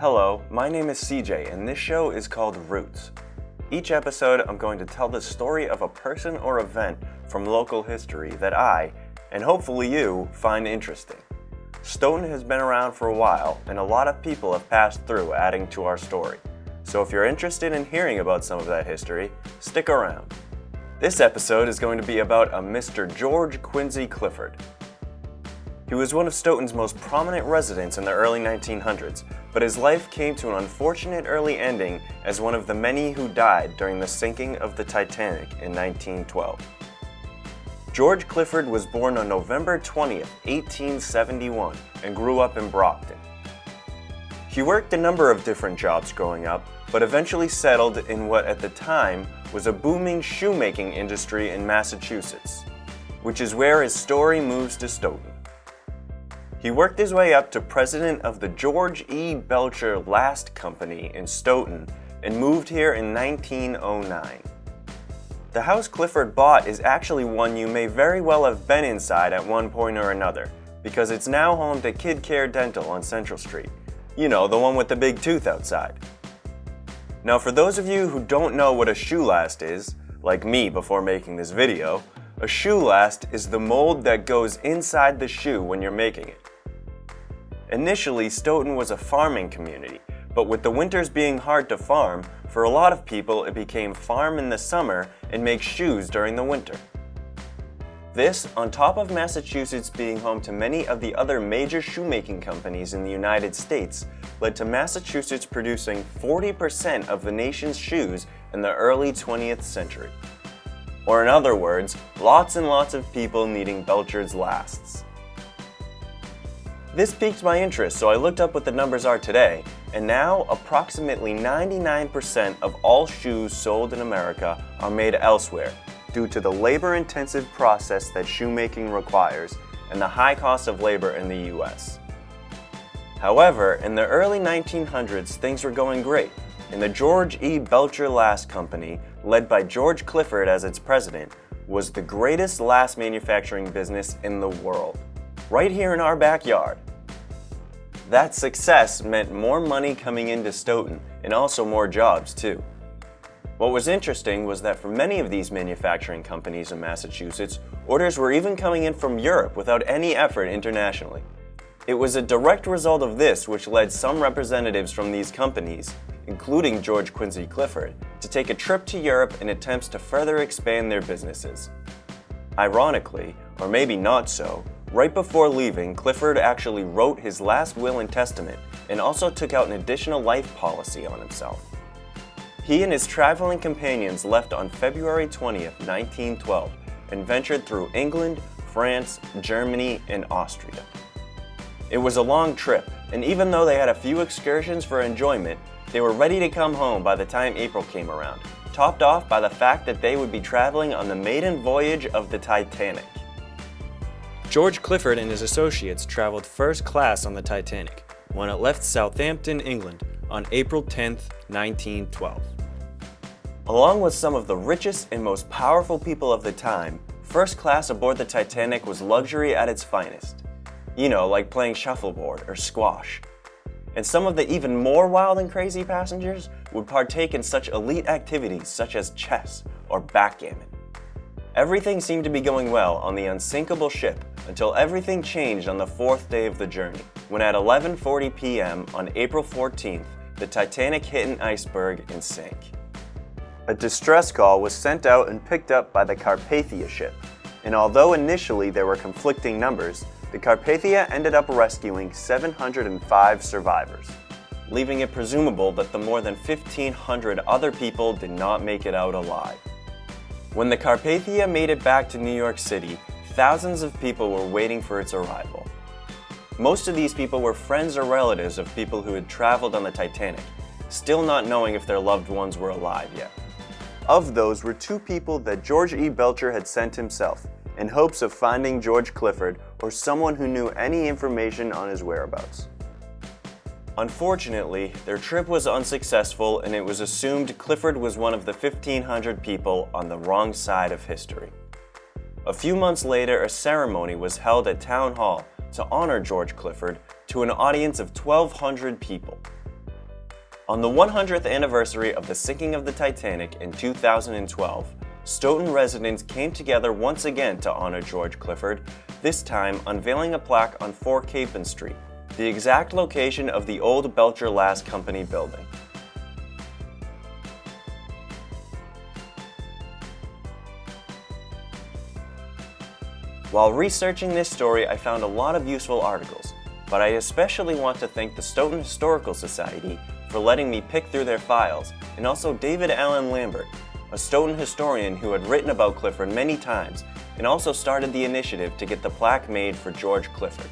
Hello, my name is CJ and this show is called Roots. Each episode I'm going to tell the story of a person or event from local history that I, and hopefully you, find interesting. Stoughton has been around for a while and a lot of people have passed through adding to our story. So if you're interested in hearing about some of that history, stick around. This episode is going to be about a Mr. George Quincy Clifford. He was one of Stoughton's most prominent residents in the early 1900s, but his life came to an unfortunate early ending as one of the many who died during the sinking of the Titanic in 1912. George Clifford was born on November 20th, 1871, and grew up in Brockton. He worked a number of different jobs growing up, but eventually settled in what at the time was a booming shoemaking industry in Massachusetts, which is where his story moves to Stoughton. He worked his way up to president of the George E. Belcher Last Company in Stoughton and moved here in 1909. The house Clifford bought is actually one you may very well have been inside at one point or another, because it's now home to Kid Care Dental on Central Street. You know, the one with the big tooth outside. Now for those of you who don't know what a shoe last is, like me before making this video, a shoe last is the mold that goes inside the shoe when you're making it. Initially, Stoughton was a farming community, but with the winters being hard to farm, for a lot of people it became farm in the summer and make shoes during the winter. This, on top of Massachusetts being home to many of the other major shoemaking companies in the United States, led to Massachusetts producing 40% of the nation's shoes in the early 20th century. Or in other words, lots and lots of people needing Belcher's lasts. This piqued my interest, so I looked up what the numbers are today, and now approximately 99% of all shoes sold in America are made elsewhere, due to the labor-intensive process that shoemaking requires and the high cost of labor in the US. However, in the early 1900s, things were going great, and the George E. Belcher Last Company, led by George Clifford as its president, was the greatest last manufacturing business in the world, right here in our backyard. That success meant more money coming into Stoughton, and also more jobs too. What was interesting was that for many of these manufacturing companies in Massachusetts, orders were even coming in from Europe without any effort internationally. It was a direct result of this which led some representatives from these companies, including George Quincy Clifford, to take a trip to Europe in attempts to further expand their businesses. Ironically, or maybe not so, right before leaving, Clifford actually wrote his last will and testament and also took out an additional life policy on himself. He and his traveling companions left on February 20th, 1912 and ventured through England, France, Germany, and Austria. It was a long trip, and even though they had a few excursions for enjoyment, they were ready to come home by the time April came around, topped off by the fact that they would be traveling on the maiden voyage of the Titanic. George Clifford and his associates traveled first class on the Titanic when it left Southampton, England on April 10, 1912. Along with some of the richest and most powerful people of the time, first class aboard the Titanic was luxury at its finest. You know, like playing shuffleboard or squash. And some of the even more wild and crazy passengers would partake in such elite activities such as chess or backgammon. Everything seemed to be going well on the unsinkable ship until everything changed on the fourth day of the journey, when at 11:40 p.m. on April 14th, the Titanic hit an iceberg and sank. A distress call was sent out and picked up by the Carpathia ship, and although initially there were conflicting numbers, the Carpathia ended up rescuing 705 survivors, leaving it presumable that the more than 1,500 other people did not make it out alive. When the Carpathia made it back to New York City, thousands of people were waiting for its arrival. Most of these people were friends or relatives of people who had traveled on the Titanic, still not knowing if their loved ones were alive yet. Of those were two people that George E. Belcher had sent himself, in hopes of finding George Clifford or someone who knew any information on his whereabouts. Unfortunately, their trip was unsuccessful and it was assumed Clifford was one of the 1,500 people on the wrong side of history. A few months later, a ceremony was held at Town Hall to honor George Clifford to an audience of 1,200 people. On the 100th anniversary of the sinking of the Titanic in 2012, Stoughton residents came together once again to honor George Clifford, this time unveiling a plaque on 4 Capon Street, the exact location of the old Belcher Lass Company building. While researching this story, I found a lot of useful articles, but I especially want to thank the Stoughton Historical Society for letting me pick through their files, and also David Allen Lambert, a Stoughton historian who had written about Clifford many times and also started the initiative to get the plaque made for George Clifford.